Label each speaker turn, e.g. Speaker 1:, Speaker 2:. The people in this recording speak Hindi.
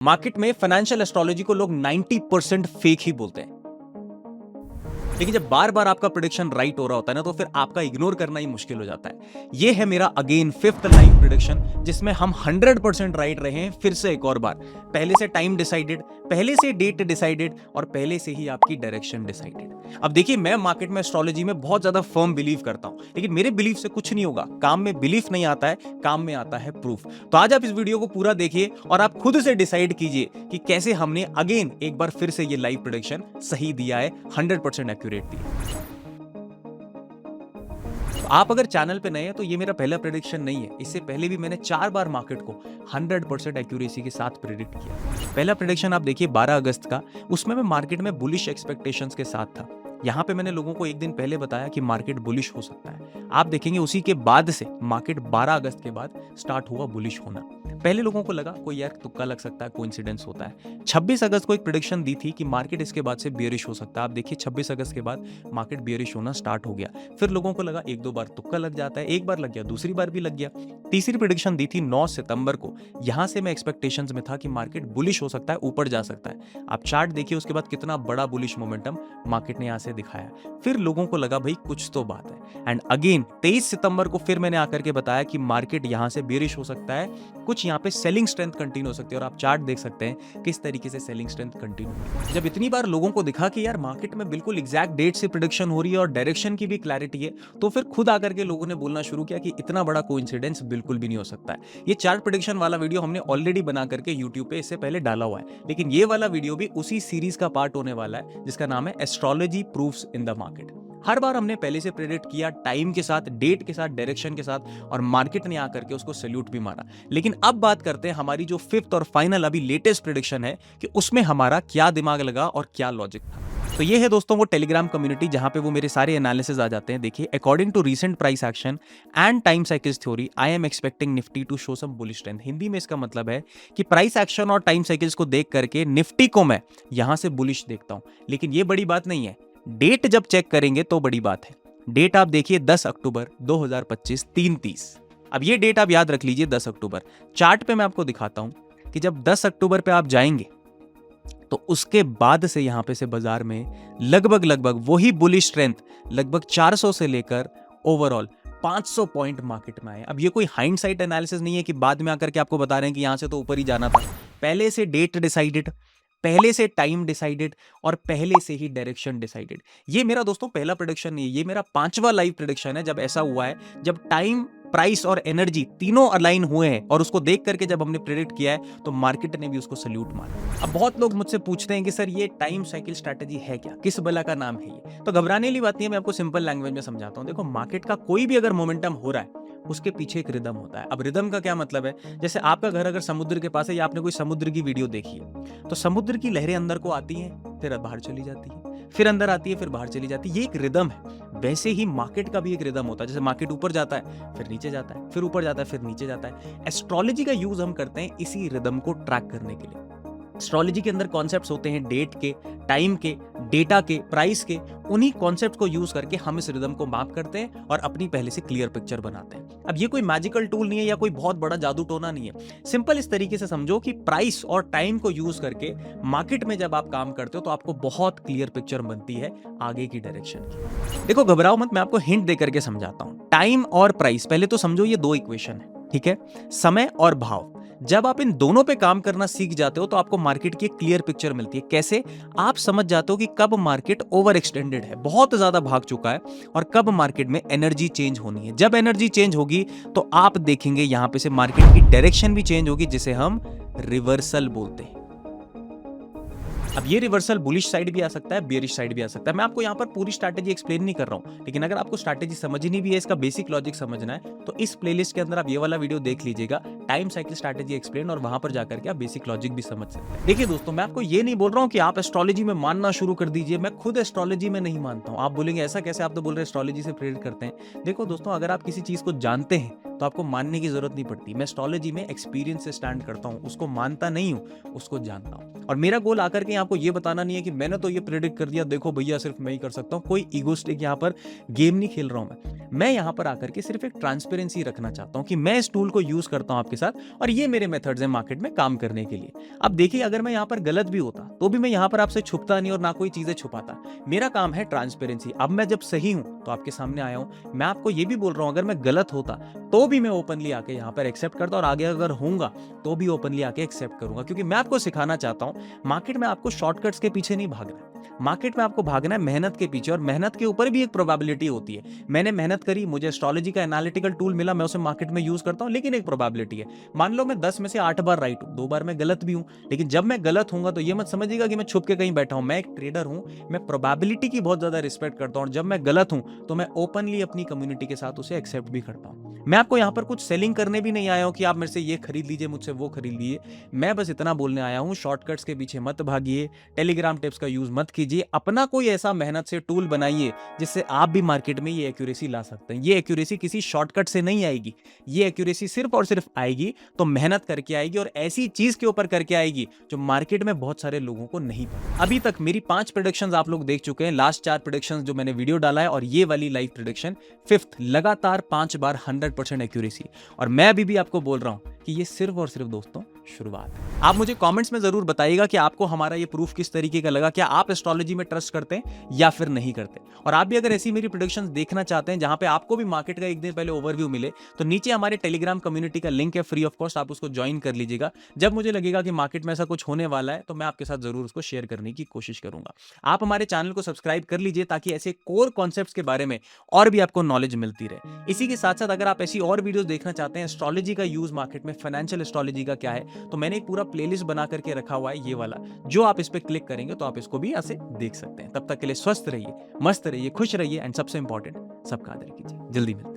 Speaker 1: मार्केट में फाइनेंशियल एस्ट्रोलॉजी को लोग 90% फेक ही बोलते हैं, लेकिन जब बार बार आपका प्रेडिक्शन राइट हो रहा होता है ना, तो फिर आपका इग्नोर करना ही मुश्किल हो जाता है। ये है मेरा अगेन 5th लाइव प्रेडिक्शन, जिसमें हम 100% राइट रहे हैं फिर से एक और बार। पहले से टाइम डिसाइडेड, पहले से डेट डिसाइडेड और पहले से ही आपकी डायरेक्शन डिसाइडेड। अब देखिए, मैं मार्केट में एस्ट्रोलॉजी में बहुत ज्यादा फर्म बिलीव करता हूं, लेकिन मेरे बिलीफ से कुछ नहीं होगा। काम में बिलीफ नहीं आता है, काम में आता है प्रूफ। तो आज आप इस वीडियो को पूरा देखिए और आप खुद से डिसाइड कीजिए कि कैसे हमने अगेन एक बार फिर से ये लाइव प्रेडिक्शन सही दिया है, 100% एक्यूरेट दिया। तो आप अगर चैनल पे नए हैं तो ये मेरा पहला प्रेडिक्शन नहीं है। इससे पहले भी मैंने 4 बार मार्केट को 100% एक्यूरेसी के साथ प्रेडिक्ट किया। पहला प्रेडिक्शन आप देखिए 12 अगस्त का, उसमें मैं मार्केट में बुलिश एक्सपेक्टेशंस के साथ था। यहां पे मैंने लोगों को एक दिन पहले बताया कि मार्केट बुलिश हो सकता है। आप देखेंगे उसी के बाद से मार्केट 12 अगस्त के बाद स्टार्ट हुआ बुलिश होना। पहले लोगों को लगा कोई यार तुक्का लग सकता है, कोइंसिडेंस होता है। 26 अगस्त को एक प्रेडिक्शन दी थी कि मार्केट इसके बाद से बियरिश हो सकता है। आप देखिए 26 अगस्त के बाद मार्केट बियरिश होना स्टार्ट हो गया। फिर लोगों को लगा एक दो बार तुक्का लग जाता है, एक बार लग गया, दूसरी बार भी लग गया। तीसरी प्रेडिक्शन दी थी 9 सितंबर को। यहां से मैं एक्सपेक्टेशंस में था कि मार्केट बुलिश हो सकता है, ऊपर जा सकता है। आप चार्ट देखिए उसके बाद कितना बड़ा बुलिश मोमेंटम मार्केट ने यहां से दिखाया। फिर लोगों को लगा भाई कुछ तो बात है। एंड अगेन 23 सितंबर को फिर मैंने आकर के बताया कि मार्केट यहां से बेरिश हो सकता है, कुछ यहां पे सेलिंग स्ट्रेंथ कंटिन्यू हो सकती है। और आप चार्ट देख सकते हैं किस तरीके से सेलिंग स्ट्रेंथ कंटिन्यू है। जब इतनी बार लोगों को दिखा कि यार मार्केट में बिल्कुल एग्जैक्ट डेट से प्रेडिक्शन हो रही है और डायरेक्शन की भी क्लैरिटी है, तो फिर खुद आकर के लोगों ने बोलना शुरू किया कि इतना बड़ा कोइंसिडेंस बिल्कुल भी नहीं हो सकता है। ये चार्ट प्रेडिक्शन वाला वीडियो हमने ऑलरेडी बना करके यूट्यूब पे इससे पहले डाला हुआ है, लेकिन ये वाला वीडियो भी उसी सीरीज का पार्ट होने वाला है जिसका नाम है astrology proofs in the market. हर बार हमने पहले से प्रेडिक्ट किया, टाइम के साथ, डेट के साथ, डायरेक्शन के साथ, और मार्केट ने आकर के उसको सैल्यूट भी मारा। लेकिन अब बात करते हैं हमारी जो 5th और फाइनल अभी लेटेस्ट प्रेडिक्शन है कि उसमें हमारा क्या दिमाग लगा और क्या लॉजिक था। तो ये है दोस्तों वो टेलीग्राम कम्युनिटी जहां पे वो मेरे सारे एनालिसिस आ जाते हैं। देखिए, according to recent price action and time cycles theory, I am expecting Nifty to show some bullish trend. Hindi में इसका मतलब है कि प्राइस एक्शन और टाइम साइकिल्स को देख करके निफ्टी को मैं यहां से बुलिश देखता हूं। लेकिन ये बड़ी बात नहीं है, डेट जब चेक करेंगे तो बड़ी बात है। डेट आप देखिए 10 अक्टूबर 2025 3:30। अब ये डेट आप याद रख लीजिए 10 अक्टूबर। चार्ट पे मैं आपको दिखाता हूं कि जब 10 अक्टूबर पे आप जाएंगे तो उसके बाद से यहां पे से बाजार में लगभग वही बुलिश स्ट्रेंथ लगभग 400 से लेकर ओवरऑल 500 पॉइंट मार्केट में आए। अब ये कोई हाइंडसाइट एनालिसिस नहीं है कि बाद में आकर के आपको बता रहे हैं कि यहां से तो ऊपर ही जाना था। पहले से डेट डिसाइडेड, पहले से टाइम डिसाइडेड और पहले से ही डायरेक्शन डिसाइडेड। ये मेरा दोस्तों पहला प्रेडिक्शन नहीं है, ये मेरा 5वां लाइव प्रेडिक्शन है। जब ऐसा हुआ है, जब टाइम, प्राइस और एनर्जी तीनों अलाइन हुए हैं और उसको देख करके जब हमने प्रेडिक्ट किया है तो मार्केट ने भी उसको सल्यूट मारा। अब बहुत लोग मुझसे पूछते हैं कि सर ये टाइम साइकिल स्ट्रैटेजी है क्या, किस बला का नाम है ये? तो घबराने वाली बात नहीं है, मैं आपको सिंपल लैंग्वेज में समझाता हूं। देखो, मार्केट का कोई भी अगर मोमेंटम हो रहा है उसके पीछे एक रिदम होता है। अब रिदम का क्या मतलब है? जैसे आपका घर अगर समुद्र के पास है या आपने कोई समुद्र की वीडियो देखी है, तो समुद्र की लहरें अंदर को आती हैं, फिर बाहर चली जाती है, फिर अंदर आती है, फिर बाहर चली जाती है। ये एक रिदम है। वैसे ही मार्केट का भी एक रिदम होता है। जैसे मार्केट ऊपर जाता है, फिर नीचे जाता है, फिर ऊपर जाता है, फिर नीचे जाता है। एस्ट्रोलॉजी का यूज हम करते हैं इसी रिदम को ट्रैक करने के लिए। एस्ट्रोलॉजी के अंदर कॉन्सेप्ट्स होते हैं डेट के, टाइम के, डेटा के, प्राइस के। उन्हीं कॉन्सेप्ट को यूज करके हम इस रिदम को मैप करते हैं और अपनी पहले से क्लियर पिक्चर बनाते हैं। अब ये कोई मैजिकल टूल नहीं है या कोई बहुत बड़ा जादू टोना नहीं है। सिंपल इस तरीके से समझो कि प्राइस और टाइम को यूज करके मार्केट में जब आप काम करते हो तो आपको बहुत क्लियर पिक्चर बनती है आगे की डायरेक्शन की। देखो, घबराओ मत, मैं आपको हिंट दे करके समझाता हूं। टाइम और प्राइस, पहले तो समझो ये 2 इक्वेशन है, ठीक है? समय और भाव। जब आप इन दोनों पे काम करना सीख जाते हो तो आपको मार्केट की एक क्लियर पिक्चर मिलती है। कैसे? आप समझ जाते हो कि कब मार्केट ओवर एक्सटेंडेड है, बहुत ज्यादा भाग चुका है, और कब मार्केट में एनर्जी चेंज होनी है। जब एनर्जी चेंज होगी तो आप देखेंगे यहां पे से मार्केट की डायरेक्शन भी चेंज होगी, जिसे हम रिवर्सल बोलते हैं। अब ये रिवर्सल बुलिश साइड भी आ सकता है, बेयरिश साइड भी आ सकता है। मैं आपको यहाँ पर पूरी स्ट्रैटेजी एक्सप्लेन नहीं कर रहा हूँ, लेकिन अगर आपको स्ट्रैटेजी समझनी भी है, इसका बेसिक लॉजिक समझना है, तो इस प्लेलिस्ट के अंदर आप ये वाला वीडियो देख लीजिएगा, टाइम साइकिल स्ट्रैटेजी एक्सप्लेन, और वहां पर जाकर के आप बेसिक लॉजिक भी समझ सकते हैं। देखिए दोस्तों, मैं आपको ये नहीं बोल रहा हूँ कि आप एस्ट्रोलॉजी में मानना शुरू कर दीजिए। मैं खुद एस्ट्रोलॉजी में नहीं मानता हूँ। आप बोलेंगे ऐसा कैसे, आप तो बोल रहे एस्ट्रोलॉजी से प्रेरित करते हैं। देखो दोस्तों, अगर आप किसी चीज को जानते हैं तो आपको मानने की जरूरत नहीं पड़ती। मैं एस्ट्रोलॉजी में एक्सपीरियंस से स्टैंड करता हूँ, उसको मानता नहीं हूँ, उसको जानता हूँ। और मेरा गोल आकर के आपको ये बताना नहीं है कि मैंने तो ये प्रेडिक्ट कर दिया, देखो भैया सिर्फ मैं ही कर सकता हूँ। कोई ईगोस्टिक यहाँ पर गेम नहीं खेल रहा हूँ मैं यहाँ पर आकर के सिर्फ एक ट्रांसपेरेंसी रखना चाहता हूँ कि मैं इस टूल को यूज करता हूँ आपके साथ, और ये मेरे मेथड्स हैं मार्केट में काम करने के लिए। अब देखिए, अगर मैं यहाँ पर गलत भी होता तो भी मैं यहाँ पर आपसे छुपता नहीं और ना कोई चीजें छुपाता। मेरा काम है ट्रांसपेरेंसी। अब मैं जब सही हूँ तो आपके सामने आया हूँ। मैं आपको ये भी बोल रहा हूँ, अगर मैं गलत होता तो भी मैं ओपनली आके यहाँ पर एक्सेप्ट करता, और आगे अगर होऊंगा तो भी ओपनली आके एक्सेप्ट करूंगा, क्योंकि मैं आपको सिखाना चाहता हूँ मार्केट में आपको शॉर्टकट्स के पीछे नहीं भागना है। मार्केट में आपको भागना है मेहनत के पीछे, और मेहनत के ऊपर भी एक प्रोबेबिलिटी होती है। मैंने मेहनत करी, मुझे एस्ट्रोलॉजी का एनालिटिकल टूल मिला, मैं उसे मार्केट में यूज करता हूं, लेकिन एक प्रोबेबिलिटी है। मान लो मैं 10 में से 8 बार राइट हूं, 2 बार मैं गलत भी हूं, लेकिन जब मैं गलत होऊंगा तो ये मत समझिएगा कि मैं छुप के कहीं बैठा हूं। मैं एक ट्रेडर हूं, मैं प्रोबेबिलिटी की बहुत ज्यादा रिस्पेक्ट करता हूं, और जब मैं गलत हूं तो मैं ओपनली अपनी कम्युनिटी के साथ उसे एक्सेप्ट भी करता हूं। मैं आपको यहाँ पर कुछ सेलिंग करने भी नहीं आया हूं कि आप मेरे से ये खरीद लीजिए, मुझसे वो खरीद लीजिए। मैं बस इतना बोलने आया हूं, शॉर्टकट्स के पीछे मत भागिए, टेलीग्राम टिप्स का यूज मत कीजिए, अपना कोई ऐसा मेहनत से टूल बनाइए जिससे आप भी मार्केट में ये एक्यूरेसी ला सकते हैं। ये एक्यूरेसी किसी शॉर्टकट से नहीं आएगी, ये एक्यूरेसी सिर्फ और सिर्फ आएगी तो मेहनत करके आएगी, और ऐसी चीज के ऊपर करके आएगी जो मार्केट में बहुत सारे लोगों को नहीं पता। अभी तक मेरी 5 प्रेडिक्शंस आप लोग देख चुके हैं, लास्ट 4 प्रेडिक्शंस जो मैंने वीडियो डाला है, और ये वाली लाइव प्रेडिक्शन 5th, लगातार 5 बार 100% एक्यूरेसी। और मैं अभी भी आपको बोल रहा हूं कि ये सिर्फ और सिर्फ दोस्तों शुरुआत है। आप मुझे कमेंट्स में जरूर बताइएगा कि आपको हमारा ये प्रूफ किस तरीके का लगा, क्या आप एस्ट्रोलॉजी में ट्रस्ट करते हैं या फिर नहीं करते। और आप भी अगर ऐसी मेरी प्रेडिक्शंस देखना चाहते हैं जहां पे आपको भी मार्केट का एक दिन पहले ओवरव्यू मिले, तो नीचे हमारे टेलीग्राम कम्युनिटी का लिंक है, फ्री ऑफ कॉस्ट, आप उसको ज्वाइन कर लीजिएगा। जब मुझे लगेगा कि मार्केट में ऐसा कुछ होने वाला है तो मैं आपके साथ जरूर उसको शेयर करने की कोशिश करूंगा। आप हमारे चैनल को सब्सक्राइब कर लीजिए ताकि ऐसे कोर कॉन्सेप्ट्स के बारे में और भी आपको नॉलेज मिलती रहे। इसी के साथ साथ अगर आप ऐसी और वीडियोस देखना चाहते हैं, एस्ट्रोलॉजी का यूज मार्केट में, फाइनेंशियल एस्ट्रोलॉजी का क्या है, तो मैंने एक पूरा प्लेलिस्ट बना करके रखा हुआ है, ये वाला, जो आप इस पे क्लिक करेंगे तो आप इसको भी ऐसे देख सकते हैं। तब तक के लिए स्वस्थ रहिए, मस्त रहिए, खुश रहिए, एंड सबसे इंपॉर्टेंट, सबका आदर कीजिए। जल्दी मिलते हैं।